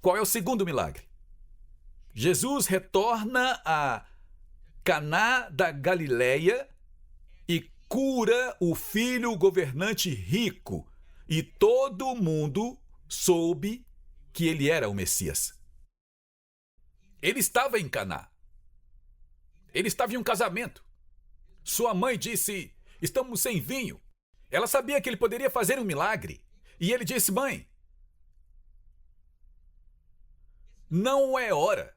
Qual é o segundo milagre? Jesus retorna a Caná da Galileia e cura o filho governante rico. E todo mundo soube que ele era o Messias. Ele estava em Caná. Ele estava em um casamento. Sua mãe disse: estamos sem vinho. Ela sabia que ele poderia fazer um milagre. E ele disse: mãe, não é hora.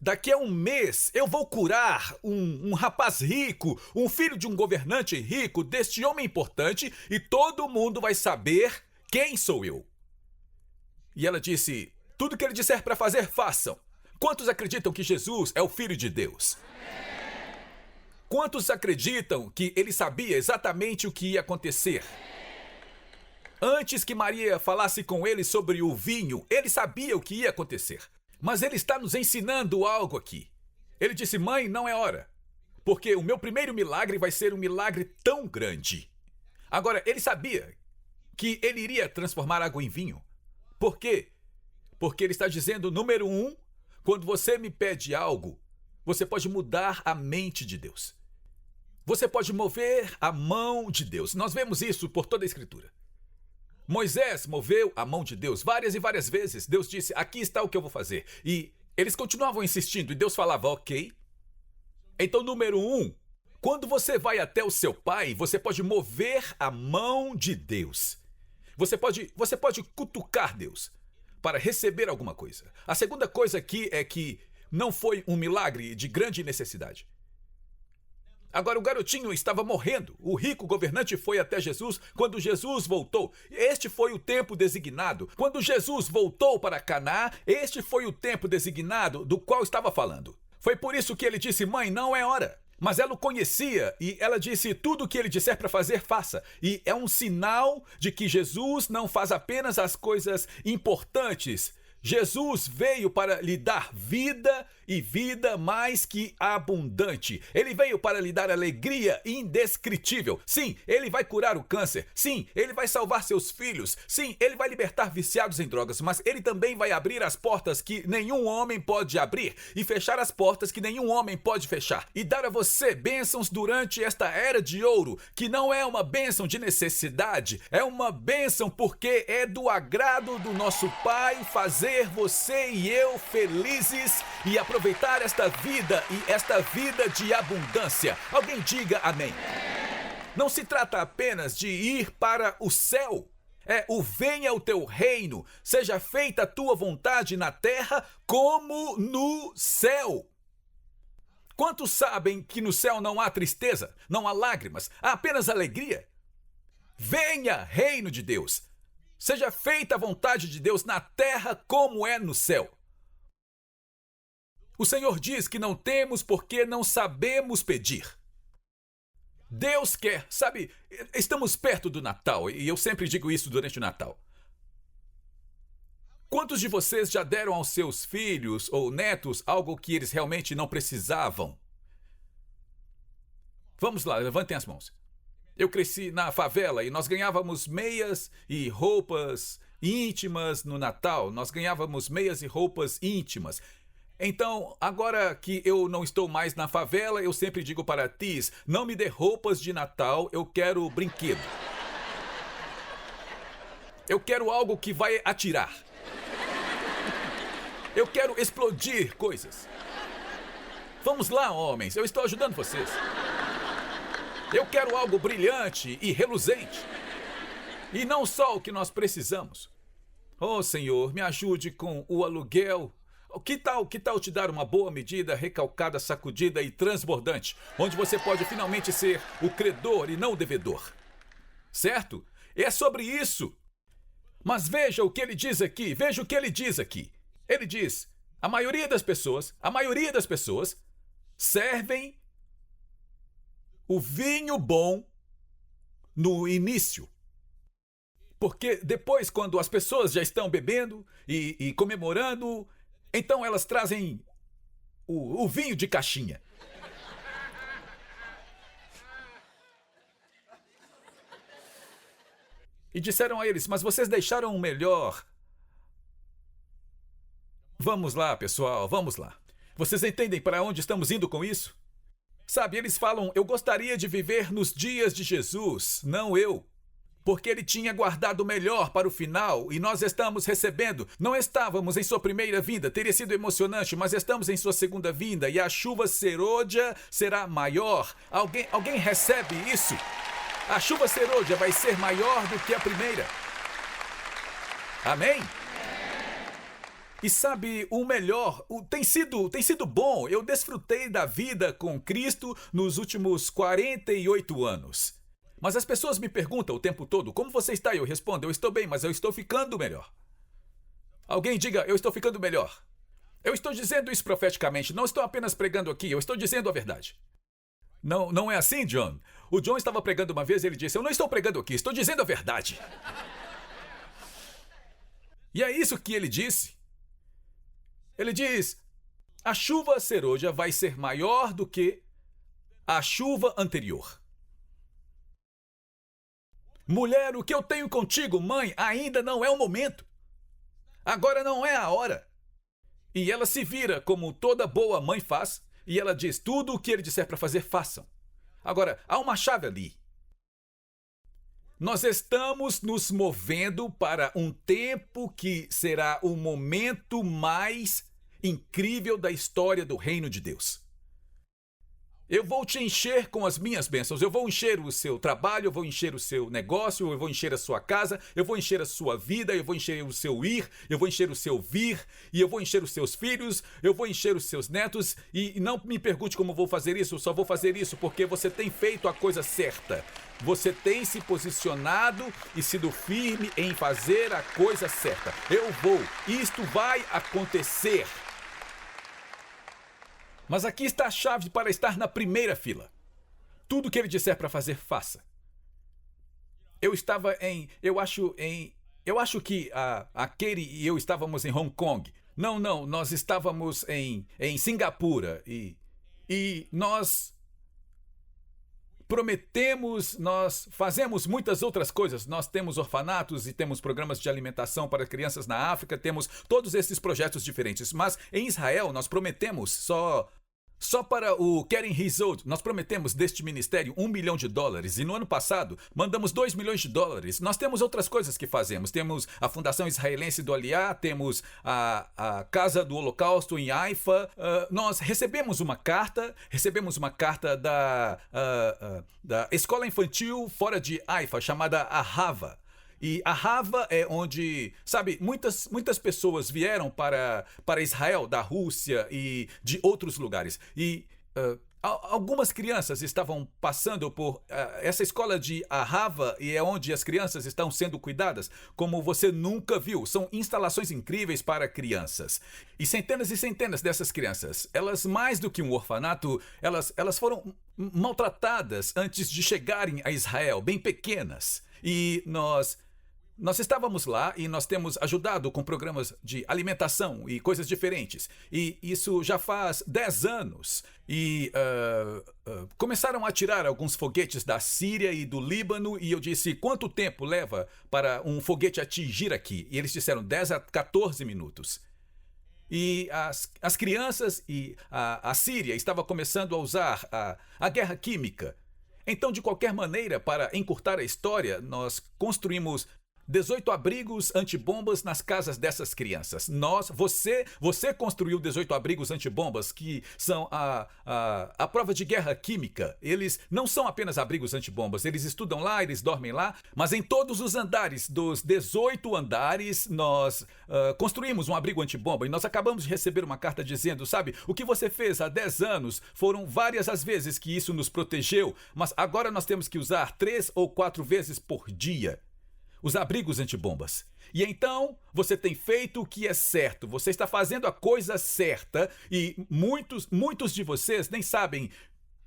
Daqui a um mês eu vou curar um rapaz rico, um filho de um governante rico, deste homem importante, e todo mundo vai saber quem sou eu. E ela disse: tudo que ele disser para fazer, façam. Quantos acreditam que Jesus é o Filho de Deus? Quantos acreditam que ele sabia exatamente o que ia acontecer? Antes que Maria falasse com ele sobre o vinho, ele sabia o que ia acontecer. Mas ele está nos ensinando algo aqui. Ele disse: mãe, não é hora, porque o meu primeiro milagre vai ser um milagre tão grande. Agora, ele sabia que ele iria transformar água em vinho. Por quê? Porque ele está dizendo, número 1, quando você me pede algo, você pode mudar a mente de Deus. Você pode mover a mão de Deus. Nós vemos isso por toda a Escritura. Moisés moveu a mão de Deus várias e várias vezes. Deus disse: aqui está o que eu vou fazer. E eles continuavam insistindo e Deus falava: ok. Então, número 1, quando você vai até o seu pai, você pode mover a mão de Deus. Você pode cutucar Deus para receber alguma coisa. A segunda coisa aqui é que não foi um milagre de grande necessidade. Agora, o garotinho estava morrendo. O rico governante foi até Jesus quando Jesus voltou. Este foi o tempo designado. Quando Jesus voltou para Caná, este foi o tempo designado do qual estava falando. Foi por isso que ele disse: mãe, não é hora. Mas ela o conhecia e ela disse: tudo o que ele disser para fazer, faça. E é um sinal de que Jesus não faz apenas as coisas importantes. Jesus veio para lhe dar vida e vida mais que abundante. Ele veio para lhe dar alegria indescritível. Sim, ele vai curar o câncer. Sim, ele vai salvar seus filhos. Sim, ele vai libertar viciados em drogas. Mas ele também vai abrir as portas que nenhum homem pode abrir e fechar as portas que nenhum homem pode fechar. E dar a você bênçãos durante esta era de ouro, que não é uma bênção de necessidade, é uma bênção porque é do agrado do nosso Pai fazer você e eu felizes e aproveitar esta vida e esta vida de abundância. Alguém diga amém. Não se trata apenas de ir para o céu. É o venha o teu reino, seja feita a tua vontade na terra como no céu. Quantos sabem que no céu não há tristeza, não há lágrimas, há apenas alegria? Venha, reino de Deus. Seja feita a vontade de Deus na terra como é no céu. O Senhor diz que não temos porque não sabemos pedir. Deus quer, sabe, estamos perto do Natal e eu sempre digo isso durante o Natal. Quantos de vocês já deram aos seus filhos ou netos algo que eles realmente não precisavam? Vamos lá, levantem as mãos. Eu cresci na favela e nós ganhávamos meias e roupas íntimas no Natal. Nós ganhávamos meias e roupas íntimas. Então, agora que eu não estou mais na favela, eu sempre digo para Tis: não me dê roupas de Natal, eu quero brinquedo. Eu quero algo que vai atirar. Eu quero explodir coisas. Vamos lá, homens, eu estou ajudando vocês. Eu quero algo brilhante e reluzente. E não só o que nós precisamos. Oh, Senhor, me ajude com o aluguel. Que tal te dar uma boa medida, recalcada, sacudida e transbordante, onde você pode finalmente ser o credor e não o devedor? Certo? É sobre isso. Mas veja o que ele diz aqui, veja o que ele diz aqui. Ele diz: a maioria das pessoas servem o vinho bom no início. Porque depois, quando as pessoas já estão bebendo e comemorando, então elas trazem o vinho de caixinha. E disseram a eles: mas vocês deixaram o melhor Vamos lá, pessoal, vamos lá. Vocês entendem para onde estamos indo com isso? Sabe, eles falam, eu gostaria de viver nos dias de Jesus, não eu. Porque ele tinha guardado o melhor para o final e nós estamos recebendo. Não estávamos em sua primeira vinda, teria sido emocionante, mas estamos em sua segunda vinda e a chuva serôdia será maior. Alguém recebe isso? A chuva serôdia vai ser maior do que a primeira. Amém? E sabe, o melhor, tem sido bom. Eu desfrutei da vida com Cristo nos últimos 48 anos. Mas as pessoas me perguntam o tempo todo, como você está? Eu respondo, eu estou bem, mas eu estou ficando melhor. Alguém diga, eu estou ficando melhor. Eu estou dizendo isso profeticamente, não estou apenas pregando aqui, eu estou dizendo a verdade. Não é assim, John? O John estava pregando uma vez e ele disse, eu não estou pregando aqui, estou dizendo a verdade. E é isso que ele disse. Ele diz, a chuva serôdia vai ser maior do que a chuva anterior. Mulher, o que eu tenho contigo, mãe, ainda não é o momento. Agora não é a hora. E ela se vira como toda boa mãe faz, e ela diz, tudo o que ele disser para fazer, façam. Agora, há uma chave ali. Nós estamos nos movendo para um tempo que será o momento mais incrível da história do reino de Deus. Eu vou te encher com as minhas bênçãos, eu vou encher o seu trabalho, eu vou encher o seu negócio, eu vou encher a sua casa, eu vou encher a sua vida, eu vou encher o seu ir, eu vou encher o seu vir, e eu vou encher os seus filhos, eu vou encher os seus netos, e não me pergunte como vou fazer isso, eu só vou fazer isso porque você tem feito a coisa certa. Você tem se posicionado e sido firme em fazer a coisa certa. Eu vou, isto vai acontecer. Mas aqui está a chave para estar na primeira fila. Tudo que ele disser para fazer, faça. Eu acho que a Katie e eu estávamos em Hong Kong. Não, nós estávamos em Singapura e nós prometemos, nós fazemos muitas outras coisas. Nós temos orfanatos e temos programas de alimentação para crianças na África, temos todos esses projetos diferentes. Mas em Israel nós prometemos só para o Keren Hizod, nós prometemos deste ministério $1 milhão e no ano passado mandamos $2 milhões. Nós temos outras coisas que fazemos. Temos a Fundação Israelense do Aliá, temos a Casa do Holocausto em Haifa. Nós recebemos uma carta da escola infantil fora de Haifa, chamada Ahava. E Ahava é onde, sabe, muitas pessoas vieram para Israel, da Rússia e de outros lugares. E algumas crianças estavam passando por essa escola de Ahava e é onde as crianças estão sendo cuidadas como você nunca viu. São instalações incríveis para crianças. E centenas dessas crianças, elas mais do que um orfanato, elas foram maltratadas antes de chegarem a Israel, bem pequenas. E nós estávamos lá e nós temos ajudado com programas de alimentação e coisas diferentes. E isso já faz 10 anos. E começaram a tirar alguns foguetes da Síria e do Líbano. E eu disse, quanto tempo leva para um foguete atingir aqui? E eles disseram 10 a 14 minutos. E as crianças e a Síria estavam começando a usar a guerra química. Então, de qualquer maneira, para encurtar a história, nós construímos 18 abrigos antibombas nas casas dessas crianças. Você construiu 18 abrigos antibombas que são a prova de guerra química. Eles não são apenas abrigos antibombas, eles estudam lá, eles dormem lá, mas em todos os andares, dos 18 andares, nós construímos um abrigo antibomba e nós acabamos de receber uma carta dizendo, sabe, o que você fez há 10 anos foram várias as vezes que isso nos protegeu, mas agora nós temos que usar 3 ou 4 vezes por dia os abrigos antibombas. E então, você tem feito o que é certo. Você está fazendo a coisa certa e muitos de vocês nem sabem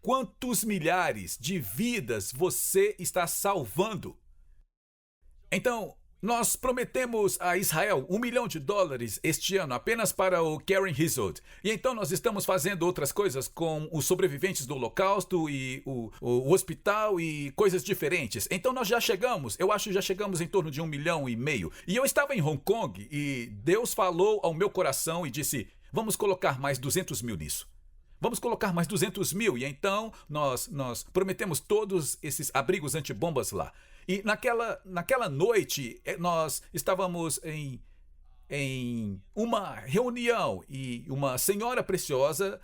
quantos milhares de vidas você está salvando. Então, Nós prometemos a Israel $1 milhão este ano apenas para o Karen Hizold. E então nós estamos fazendo outras coisas com os sobreviventes do Holocausto e o hospital e coisas diferentes. Então nós já chegamos, eu acho que já chegamos em torno de 1,5 milhão. E eu estava em Hong Kong e Deus falou ao meu coração e disse, vamos colocar mais 200 mil nisso. Vamos colocar mais 200 mil. E então nós prometemos todos esses abrigos antibombas lá. E naquela noite, nós estávamos em uma reunião e uma senhora preciosa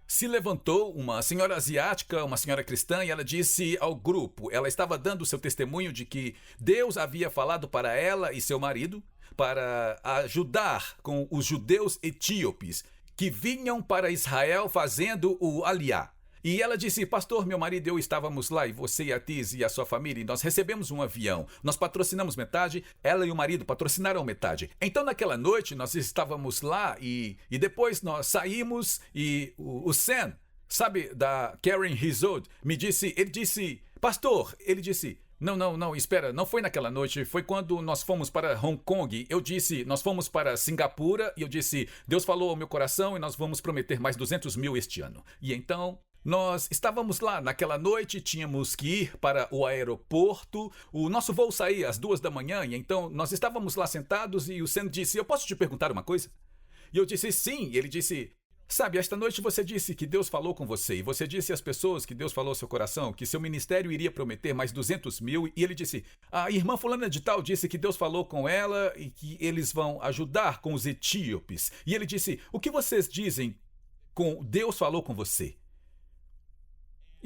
se levantou, uma senhora asiática, uma senhora cristã, e ela disse ao grupo, ela estava dando seu testemunho de que Deus havia falado para ela e seu marido para ajudar com os judeus etíopes que vinham para Israel fazendo o Aliyah. E ela disse, pastor, meu marido e eu estávamos lá, e você e a Tiz e a sua família, e nós recebemos um avião. Nós patrocinamos metade, ela e o marido patrocinaram metade. Então, naquela noite, nós estávamos lá, e depois nós saímos, e o Sam, sabe, da Karen Hizold, ele disse, pastor, ele disse, não, espera, não foi naquela noite, foi quando nós fomos para Hong Kong. Eu disse, nós fomos para Singapura, e eu disse, Deus falou ao meu coração, e nós vamos prometer mais 200 mil este ano. E então... nós estávamos lá naquela noite, tínhamos que ir para o aeroporto, o nosso voo saía às 2 da manhã, e então nós estávamos lá sentados e o Sam disse, eu posso te perguntar uma coisa? E eu disse, sim, e ele disse, sabe, esta noite você disse que Deus falou com você, e você disse às pessoas que Deus falou ao seu coração, que seu ministério iria prometer mais 200 mil, e ele disse, a irmã fulana de tal disse que Deus falou com ela e que eles vão ajudar com os etíopes. E ele disse, o que vocês dizem com Deus falou com você?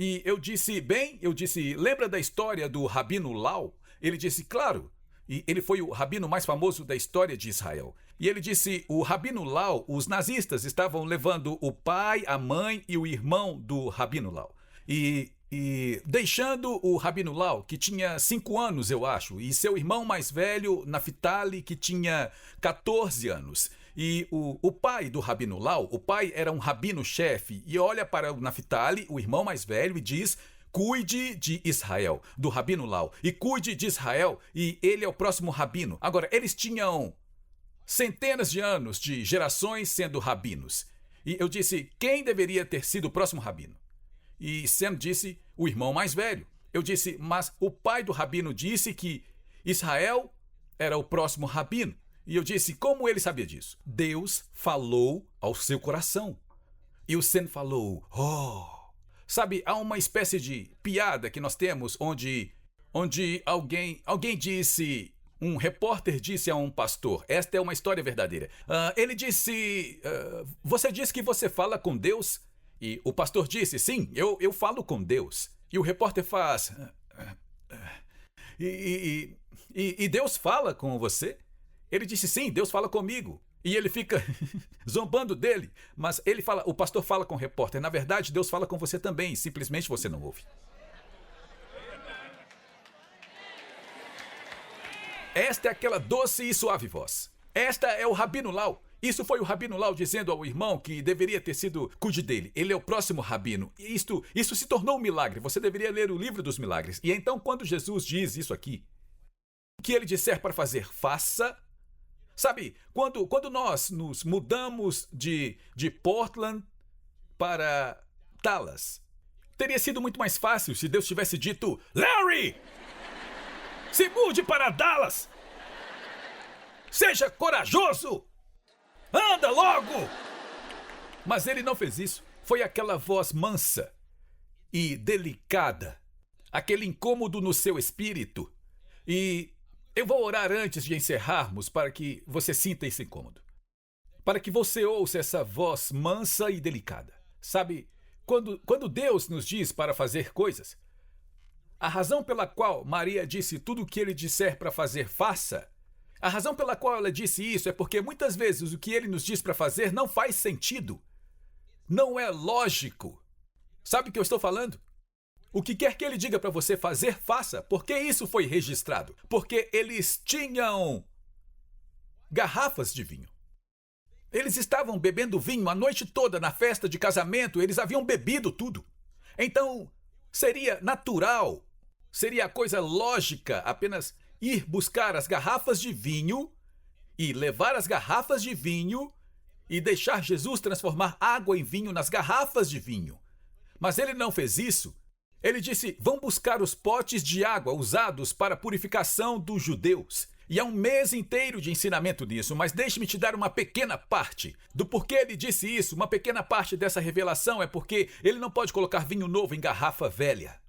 E eu disse, lembra da história do Rabino Lau? Ele disse, claro. E ele foi o rabino mais famoso da história de Israel. E ele disse, o Rabino Lau, os nazistas estavam levando o pai, a mãe e o irmão do Rabino Lau. E deixando o Rabino Lau, que tinha 5 anos, eu acho, e seu irmão mais velho, Naftali, que tinha 14 anos. E o pai do Rabino Lau, o pai era um rabino-chefe, e olha para o Naftali, o irmão mais velho, e diz, cuide de Israel, do Rabino Lau, e cuide de Israel, e ele é o próximo rabino. Agora, eles tinham centenas de anos de gerações sendo rabinos. E eu disse, quem deveria ter sido o próximo rabino? E Sam disse, o irmão mais velho. Eu disse, mas o pai do rabino disse que Israel era o próximo rabino. E eu disse, como ele sabia disso? Deus falou ao seu coração. E o Sam falou, Sabe, há uma espécie de piada que nós temos onde alguém disse, um repórter disse a um pastor, esta é uma história verdadeira. Ele disse, você disse que você fala com Deus? E o pastor disse, sim, eu falo com Deus. E o repórter faz, e Deus fala com você? Ele disse, sim, Deus fala comigo. E ele fica zombando dele. Mas ele fala, o pastor fala com o repórter. Na verdade, Deus fala com você também. Simplesmente você não ouve. Esta é aquela doce e suave voz. Esta é o Rabino Lau. Isso foi o Rabino Lau dizendo ao irmão que deveria ter sido cuide dele. Ele é o próximo rabino. E isso se tornou um milagre. Você deveria ler o livro dos milagres. E então, quando Jesus diz isso aqui, o que ele disser para fazer, faça. Sabe, quando nós nos mudamos de Portland para Dallas, teria sido muito mais fácil se Deus tivesse dito, Larry, se mude para Dallas. Seja corajoso. Anda logo. Mas ele não fez isso. Foi aquela voz mansa e delicada, aquele incômodo no seu espírito. E eu vou orar antes de encerrarmos para que você sinta esse incômodo. Para que você ouça essa voz mansa e delicada. Sabe, quando Deus nos diz para fazer coisas, a razão pela qual Maria disse tudo o que ele disser para fazer, faça. A razão pela qual ela disse isso é porque muitas vezes o que ele nos diz para fazer não faz sentido. Não é lógico. Sabe o que eu estou falando? O que quer que ele diga para você fazer, faça. Porque isso foi registrado. Porque eles tinham garrafas de vinho. Eles estavam bebendo vinho a noite toda na festa de casamento. Eles haviam bebido tudo. Então, seria natural, seria a coisa lógica apenas ir buscar as garrafas de vinho e levar as garrafas de vinho e deixar Jesus transformar água em vinho nas garrafas de vinho. Mas ele não fez isso. Ele disse, vão buscar os potes de água usados para a purificação dos judeus. E há um mês inteiro de ensinamento nisso, mas deixe-me te dar uma pequena parte do porquê ele disse isso. Uma pequena parte dessa revelação é porque ele não pode colocar vinho novo em garrafa velha.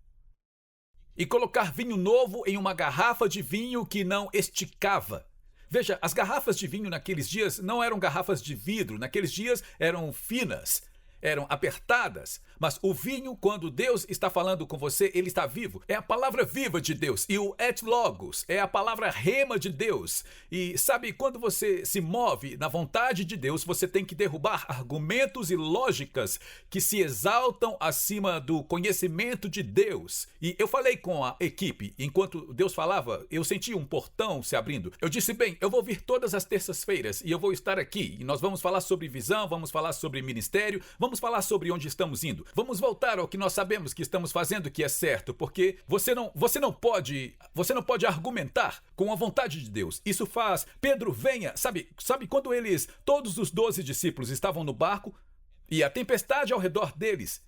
E colocar vinho novo em uma garrafa de vinho que não esticava. Veja, as garrafas de vinho naqueles dias não eram garrafas de vidro, naqueles dias eram finas, eram apertadas. Mas o vinho, quando Deus está falando com você, ele está vivo. É a palavra viva de Deus. E o et logos é a palavra rema de Deus. E sabe, quando você se move na vontade de Deus, você tem que derrubar argumentos e lógicas que se exaltam acima do conhecimento de Deus. E eu falei com a equipe, enquanto Deus falava, eu senti um portão se abrindo. Eu disse, bem, eu vou vir todas as terças-feiras e eu vou estar aqui. E nós vamos falar sobre visão, vamos falar sobre ministério, vamos falar sobre onde estamos indo. Vamos voltar ao que nós sabemos que estamos fazendo que é certo, porque você não pode argumentar com a vontade de Deus. Isso faz Pedro venha, sabe quando todos os 12 discípulos estavam no barco e a tempestade ao redor deles.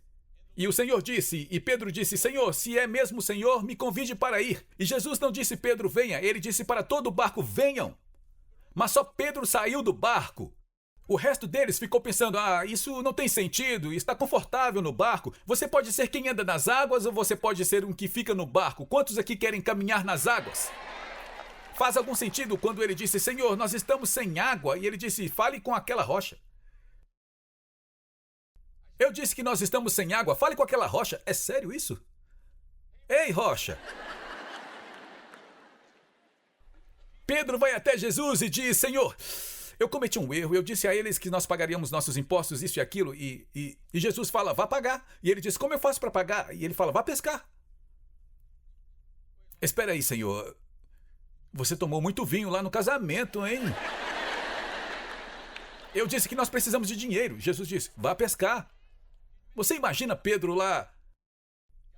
E o Senhor disse, e Pedro disse, Senhor, se é mesmo o Senhor, me convide para ir. E Jesus não disse Pedro venha, ele disse para todo o barco venham. Mas só Pedro saiu do barco. O resto deles ficou pensando, isso não tem sentido, está confortável no barco. Você pode ser quem anda nas águas ou você pode ser um que fica no barco. Quantos aqui querem caminhar nas águas? Faz algum sentido quando ele disse, Senhor, nós estamos sem água. E ele disse, fale com aquela rocha. Eu disse que nós estamos sem água, fale com aquela rocha. É sério isso? Ei, rocha! Pedro vai até Jesus e diz, Senhor, eu cometi um erro, eu disse a eles que nós pagaríamos nossos impostos, isso e aquilo, e Jesus fala, vá pagar. E ele diz, como eu faço para pagar? E ele fala, vá pescar. Espera aí, Senhor, você tomou muito vinho lá no casamento, hein? Eu disse que nós precisamos de dinheiro. Jesus disse, vá pescar. Você imagina Pedro lá?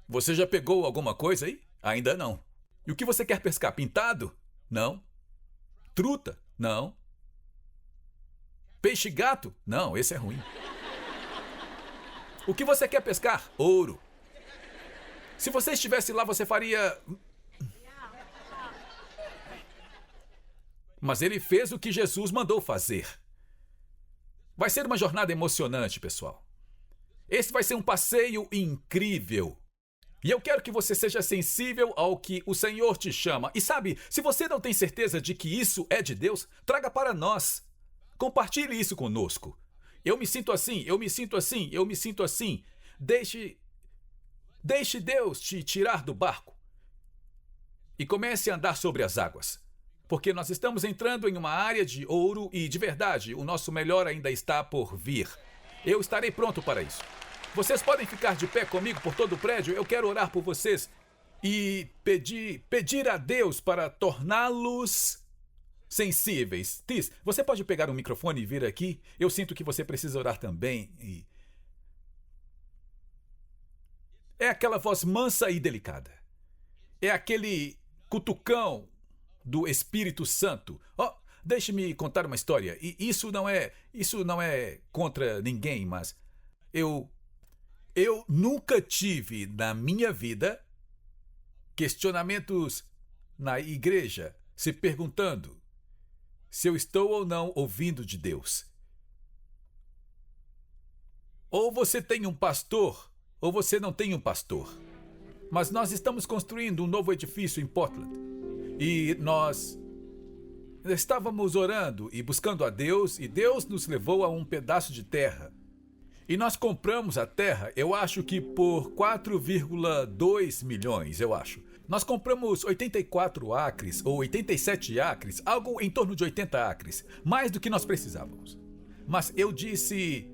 Você já pegou alguma coisa aí? Ainda não. E o que você quer pescar? Pintado? Não. Truta? Não. Peixe-gato? Não, esse é ruim. O que você quer pescar? Ouro. Se você estivesse lá, você faria... Mas ele fez o que Jesus mandou fazer. Vai ser uma jornada emocionante, pessoal. Esse vai ser um passeio incrível. E eu quero que você seja sensível ao que o Senhor te chama. E sabe, se você não tem certeza de que isso é de Deus, traga para nós. Compartilhe isso conosco. Eu me sinto assim, eu me sinto assim, eu me sinto assim. Deixe Deus te tirar do barco e comece a andar sobre as águas. Porque nós estamos entrando em uma área de ouro e, de verdade, o nosso melhor ainda está por vir. Eu estarei pronto para isso. Vocês podem ficar de pé comigo por todo o prédio? Eu quero orar por vocês e pedir a Deus para torná-los sensíveis. Tis, você pode pegar um microfone e vir aqui? Eu sinto que você precisa orar também. É aquela voz mansa e delicada. É aquele cutucão do Espírito Santo. Deixe-me contar uma história. E isso não é contra ninguém, mas eu nunca tive na minha vida questionamentos na igreja se perguntando se eu estou ou não ouvindo de Deus. Ou você tem um pastor, ou você não tem um pastor. Mas nós estamos construindo um novo edifício em Portland. E nós estávamos orando e buscando a Deus, e Deus nos levou a um pedaço de terra. E nós compramos a terra, eu acho que por 4,2 milhões, eu acho. Nós compramos 84 acres ou 87 acres, algo em torno de 80 acres, mais do que nós precisávamos. Mas eu disse,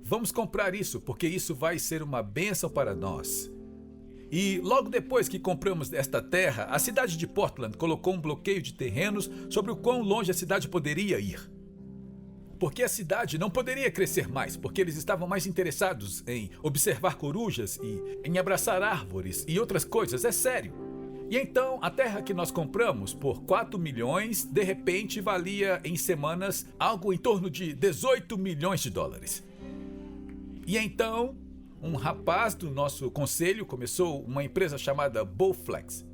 vamos comprar isso, porque isso vai ser uma bênção para nós. E logo depois que compramos esta terra, a cidade de Portland colocou um bloqueio de terrenos sobre o quão longe a cidade poderia ir. Porque a cidade não poderia crescer mais, porque eles estavam mais interessados em observar corujas e em abraçar árvores e outras coisas, é sério. E então, a terra que nós compramos por 4 milhões, de repente valia em semanas algo em torno de 18 milhões de dólares. E então, um rapaz do nosso conselho começou uma empresa chamada Bowflex.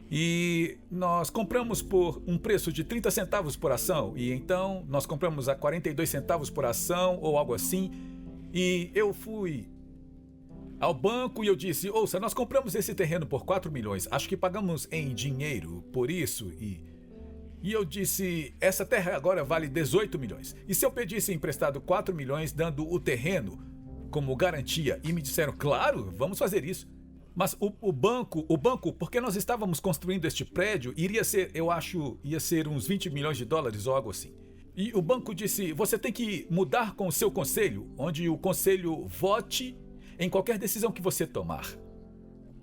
E nós compramos por um preço de 30 centavos por ação. E então, nós compramos a 42 centavos por ação ou algo assim. E eu fui ao banco e eu disse, ouça, nós compramos esse terreno por 4 milhões, acho que pagamos em dinheiro por isso e eu disse, essa terra agora vale 18 milhões. E se eu pedisse emprestado 4 milhões dando o terreno como garantia? E me disseram, claro, vamos fazer isso. Mas o banco, porque nós estávamos construindo este prédio, iria ser, eu acho, ia ser uns 20 milhões de dólares ou algo assim. E o banco disse, você tem que mudar com o seu conselho, onde o conselho vote em qualquer decisão que você tomar.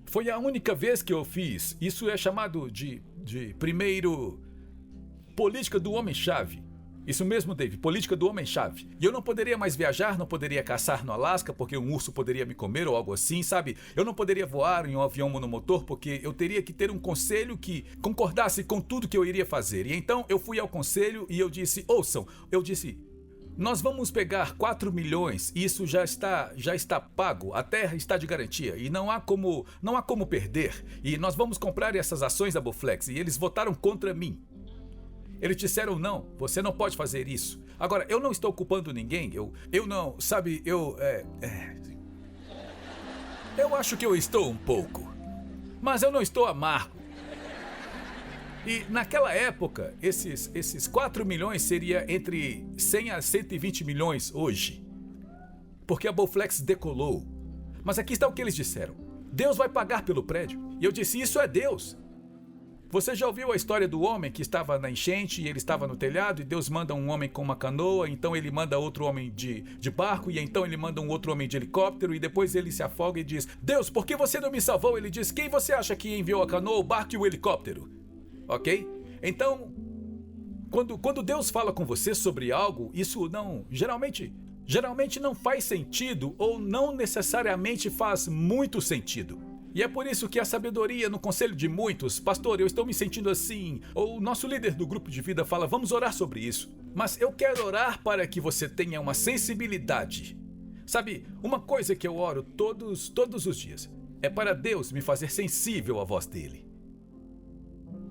Foi a única vez que eu fiz. Isso é chamado de primeiro política do homem-chave. Isso mesmo, Dave, política do homem-chave. E eu não poderia mais viajar, não poderia caçar no Alasca porque um urso poderia me comer ou algo assim, sabe? Eu não poderia voar em um avião monomotor porque eu teria que ter um conselho que concordasse com tudo que eu iria fazer. E então eu fui ao conselho e eu disse, ouçam, nós vamos pegar 4 milhões, isso já está pago, a terra está de garantia e não há como perder. E nós vamos comprar essas ações da Bowflex e eles votaram contra mim. Eles disseram não, você não pode fazer isso. Agora, eu não estou culpando ninguém, eu não, sabe, eu acho que eu estou um pouco, mas eu não estou amargo. E naquela época, esses 4 milhões seria entre 100 a 120 milhões hoje. Porque a Bowflex decolou. Mas aqui está o que eles disseram. Deus vai pagar pelo prédio. E eu disse, isso é Deus. Você já ouviu a história do homem que estava na enchente e ele estava no telhado e Deus manda um homem com uma canoa, então ele manda outro homem de barco e então ele manda um outro homem de helicóptero e depois ele se afoga e diz, Deus, por que você não me salvou? Ele diz, quem você acha que enviou a canoa, o barco e o helicóptero? Ok? Então, quando Deus fala com você sobre algo, isso geralmente não faz sentido ou não necessariamente faz muito sentido. E é por isso que a sabedoria no conselho de muitos, pastor, eu estou me sentindo assim, ou o nosso líder do grupo de vida fala, vamos orar sobre isso. Mas eu quero orar para que você tenha uma sensibilidade. Sabe, uma coisa que eu oro todos os dias é para Deus me fazer sensível à voz dele.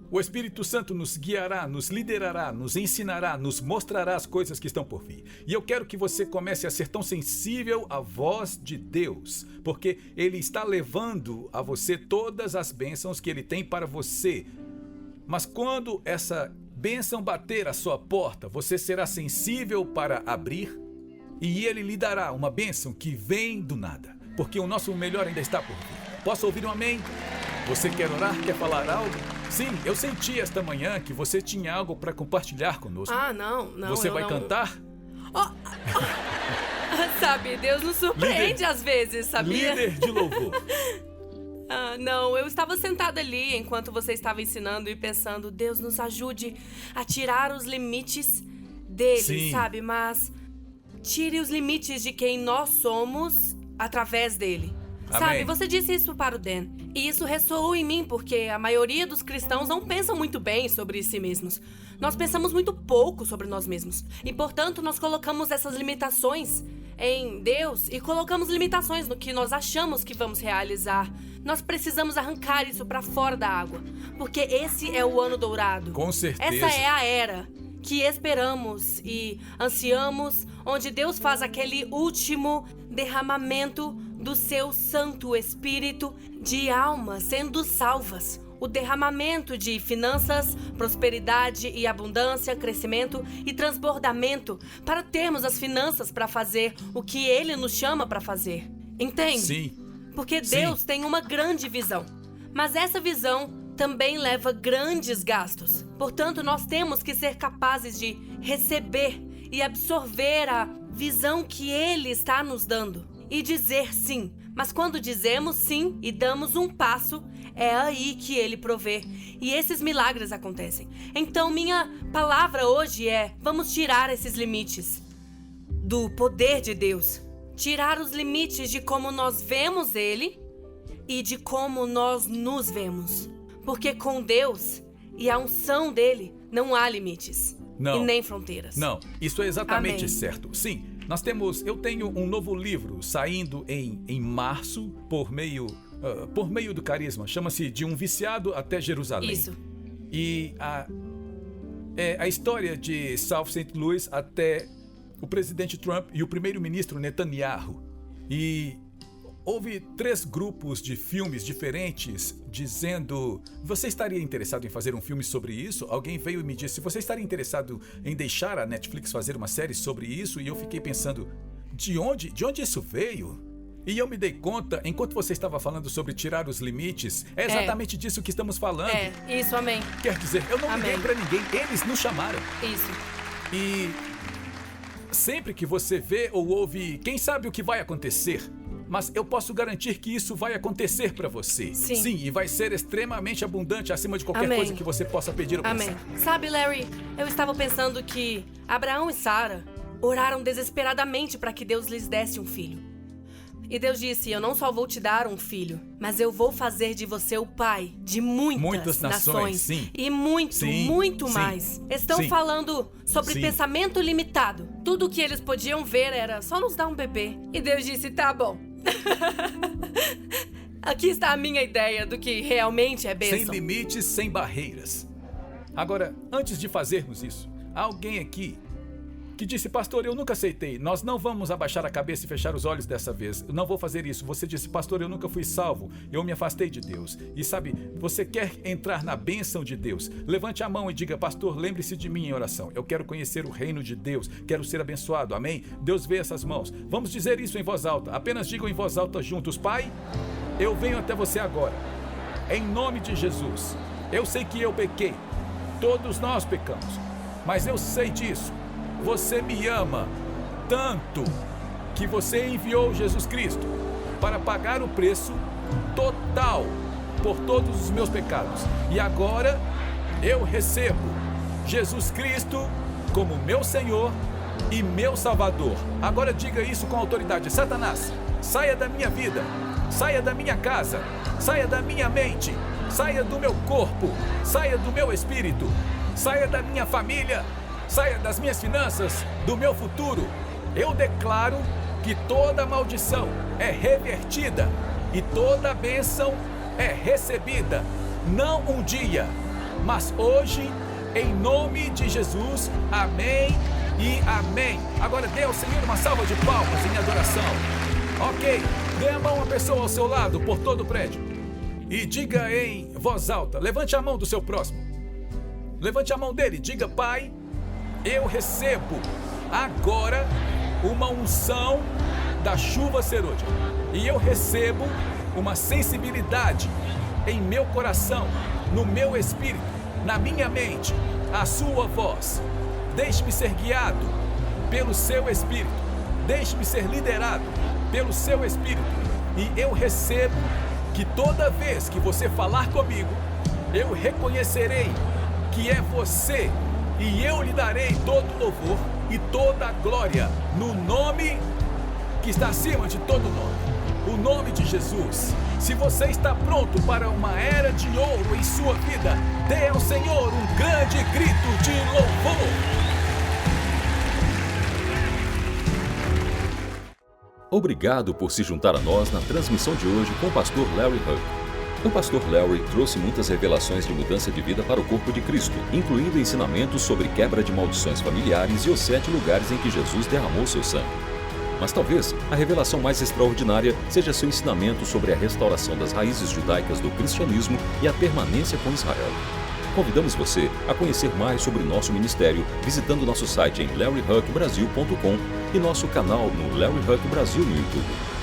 O Espírito Santo nos guiará, nos liderará, nos ensinará, nos mostrará as coisas que estão por vir. E eu quero que você comece a ser tão sensível à voz de Deus, porque Ele está levando a você todas as bênçãos que Ele tem para você. Mas quando essa bênção bater à sua porta, você será sensível para abrir e Ele lhe dará uma bênção que vem do nada, porque o nosso melhor ainda está por vir. Posso ouvir um amém? Você quer orar? Quer falar algo? Sim, eu senti esta manhã que você tinha algo para compartilhar conosco. Ah, não. Você vai cantar? Sabe, Deus nos surpreende às vezes, sabia? Líder de louvor. Não, eu estava sentada ali enquanto você estava ensinando e pensando, Deus nos ajude a tirar os limites dele, Sim. sabe? Mas tire os limites de quem nós somos através dele. Amém. Sabe, você disse isso para o Dan. E isso ressoou em mim porque a maioria dos cristãos não pensam muito bem sobre si mesmos. Nós pensamos muito pouco sobre nós mesmos. E, portanto, nós colocamos essas limitações em Deus e colocamos limitações no que nós achamos que vamos realizar. Nós precisamos arrancar isso para fora da água. Porque esse é o ano dourado. Com certeza. Essa é a era que esperamos e ansiamos, onde Deus faz aquele último derramamento do seu Santo Espírito de almas sendo salvas. O derramamento de finanças, prosperidade e abundância, crescimento e transbordamento para termos as finanças para fazer o que Ele nos chama para fazer. Entende? Sim. Porque Deus Sim. tem uma grande visão. Mas essa visão também leva grandes gastos. Portanto, nós temos que ser capazes de receber e absorver a visão que Ele está nos dando. E dizer sim. Mas quando dizemos sim e damos um passo, é aí que Ele provê. E esses milagres acontecem. Então, minha palavra hoje é: vamos tirar esses limites do poder de Deus. Tirar os limites de como nós vemos Ele e de como nós nos vemos. Porque com Deus e a unção dele não há limites. Não. E nem fronteiras. Não, isso é exatamente Amém. certo. Sim, eu tenho um novo livro saindo em março por meio do carisma. Chama-se De um Viciado até Jerusalém. Isso. E a história de South St. Louis até o presidente Trump e o primeiro-ministro Netanyahu. E houve 3 grupos de filmes diferentes dizendo: você estaria interessado em fazer um filme sobre isso? Alguém veio e me disse: você estaria interessado em deixar a Netflix fazer uma série sobre isso? E eu fiquei pensando: de onde isso veio? E eu me dei conta, enquanto você estava falando sobre tirar os limites, é exatamente disso que estamos falando. Isso, amém. Quer dizer, eu não liguei Amém. pra ninguém, eles nos chamaram. Isso. E sempre que você vê ou ouve, quem sabe o que vai acontecer, mas eu posso garantir que isso vai acontecer pra você. Sim. E vai ser extremamente abundante acima de qualquer Amém. coisa que você possa pedir ou Amém. pensar. Sabe, Larry, eu estava pensando que Abraão e Sara oraram desesperadamente para que Deus lhes desse um filho. E Deus disse: eu não só vou te dar um filho, mas eu vou fazer de você o pai de muitas nações. Sim. E muito, Sim. muito Sim. mais. Estão Sim. falando sobre Sim. pensamento limitado. Tudo o que eles podiam ver era só nos dar um bebê. E Deus disse: tá bom. Aqui está a minha ideia do que realmente é bênção. Sem limites, sem barreiras. Agora, antes de fazermos isso, há alguém aqui que disse: pastor, eu nunca aceitei. Nós não vamos abaixar a cabeça e fechar os olhos dessa vez. Eu não vou fazer isso. Você disse: pastor, eu nunca fui salvo. Eu me afastei de Deus. E sabe, você quer entrar na bênção de Deus. Levante a mão e diga: pastor, lembre-se de mim em oração. Eu quero conhecer o reino de Deus. Quero ser abençoado. Amém? Deus vê essas mãos. Vamos dizer isso em voz alta. Apenas digam em voz alta juntos: Pai, eu venho até você agora. Em nome de Jesus. Eu sei que eu pequei. Todos nós pecamos. Mas eu sei disso. Você me ama tanto que você enviou Jesus Cristo para pagar o preço total por todos os meus pecados. E agora eu recebo Jesus Cristo como meu Senhor e meu Salvador. Agora diga isso com autoridade: Satanás, saia da minha vida, saia da minha casa, saia da minha mente, saia do meu corpo, saia do meu espírito, saia da minha família, saia das minhas finanças, do meu futuro. Eu declaro que toda maldição é revertida e toda bênção é recebida. Não um dia, mas hoje, em nome de Jesus. Amém e amém. Agora dê ao Senhor uma salva de palmas em adoração. Ok, dê a mão a pessoa ao seu lado por todo o prédio e diga em voz alta: levante a mão do seu próximo. Levante a mão dele, diga: Pai, eu recebo agora uma unção da chuva serôdia. E eu recebo uma sensibilidade em meu coração, no meu espírito, na minha mente, a sua voz. Deixe-me ser guiado pelo seu espírito. Deixe-me ser liderado pelo seu espírito. E eu recebo que toda vez que você falar comigo, eu reconhecerei que é você. E eu lhe darei todo louvor e toda glória no nome que está acima de todo nome, o nome de Jesus. Se você está pronto para uma era de ouro em sua vida, dê ao Senhor um grande grito de louvor. Obrigado por se juntar a nós na transmissão de hoje com o pastor Larry Huck. O pastor Larry trouxe muitas revelações de mudança de vida para o corpo de Cristo, incluindo ensinamentos sobre quebra de maldições familiares e os 7 lugares em que Jesus derramou seu sangue. Mas talvez a revelação mais extraordinária seja seu ensinamento sobre a restauração das raízes judaicas do cristianismo e a permanência com Israel. Convidamos você a conhecer mais sobre o nosso ministério visitando nosso site em larryhuckbrasil.com e nosso canal no Larry Huck Brasil no YouTube.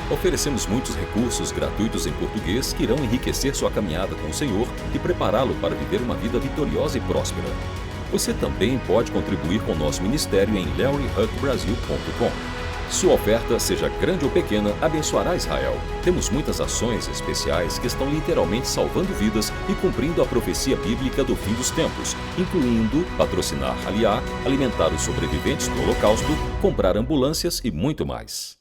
Oferecemos muitos recursos gratuitos em português que irão enriquecer sua caminhada com o Senhor e prepará-lo para viver uma vida vitoriosa e próspera. Você também pode contribuir com o nosso ministério em larryhuckbrasil.com. Sua oferta, seja grande ou pequena, abençoará Israel. Temos muitas ações especiais que estão literalmente salvando vidas e cumprindo a profecia bíblica do fim dos tempos, incluindo patrocinar Aliá, alimentar os sobreviventes do Holocausto, comprar ambulâncias e muito mais.